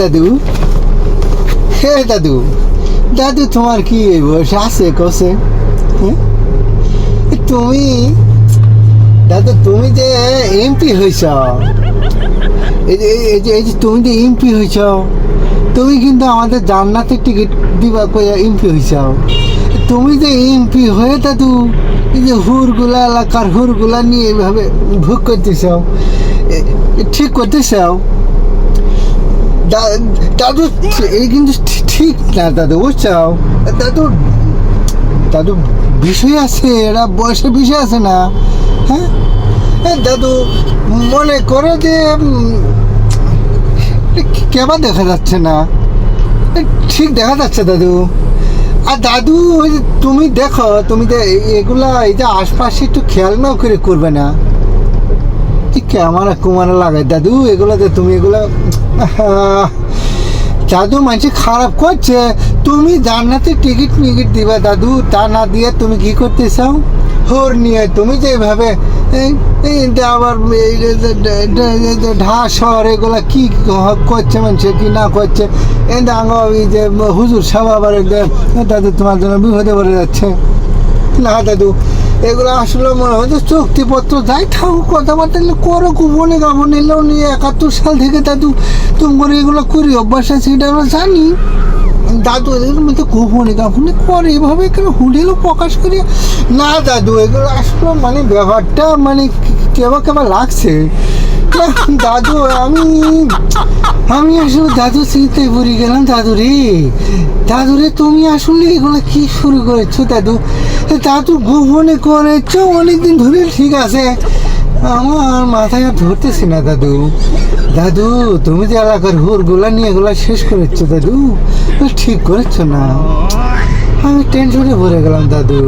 দাদু, হে দাদু, দাদু তোমার কি বয়স আছে কসে? হ্যাঁ, তুমি দাদু তুমি যে এমপি হয়েছ, এই যে তুমি যে এমপি হয়েছ, তুমি কিন্তু আমাদের জান্নাতের টিকিট দিবা কইয়া এমপি হয়েছ। তুমি যে এমপি হয়ে দাদু এই যে হুরগুলা এলাকার হুরগুলা নিয়ে এইভাবে ভোগ করতেছ, ঠিক করতেছ দাদু। এই কিন্তু ঠিক না দাদু, বুঝছো দাদু? দাদু বিষয় আছে, এরা বয়সের বিষয় আছে না? হ্যাঁ দাদু, মনে করো যে কেবা দেখা যাচ্ছে না, ঠিক দেখা যাচ্ছে দাদু। আর দাদু ওই যে তুমি দেখো, তুমি যে এগুলা এই যে আশপাশে একটু খেয়াল নাও করে করবে না, ঠিক ক্যামেরা কুমারা লাগায় দাদু। এগুলো যে তুমি এগুলো দাদু মানুষ খারাপ করছে। তুমি জান্নাতে টিকিট মিকিট দিবা দাদু, তা না দিয়ে তুমি কি করতে চাও? হোর নিয়ে তুমি যেভাবে আবার ঢা শহর এগুলা কি করছে মানুষে কি না করছে, এই যে হুজুর সাহেব আবার দাদু তোমার জন্য বিপদে পড়ে যাচ্ছে। না দাদু, এগুলো আসলে মনে হয় যে চুক্তিপত্র যাই থাকুক, কথাবার্তা করো, গোপনে গাবন এলেও নিয়ে 71 সাল থেকে দাদু তোমার এগুলো করি অভ্যাস আছে, এটা আমরা জানি দাদু। এদের মধ্যে গোপনে গাবনে করে এভাবে কেন হুডেলও প্রকাশ করি না দাদু। এগুলো আসলে মানে ব্যাপারটা মানে কেবা লাগছে দাদু। আমি আসলে দাদু চিন্তায় পড়ে গেলাম দাদু রে তুমি আসলে এগুলো কি শুরু করেছো দাদু? দাদু গোপনে করেছো অনেকদিন ধরে, ঠিক আছে, আমার মাথায় আর ধরতেছি না দাদু। দাদু তুমি যে এলাকার হুরগুলা নিয়ে এগুলা শেষ করেছো দাদু, ঠিক করেছো না। আমি টেনশনে ভরে গেলাম দাদু।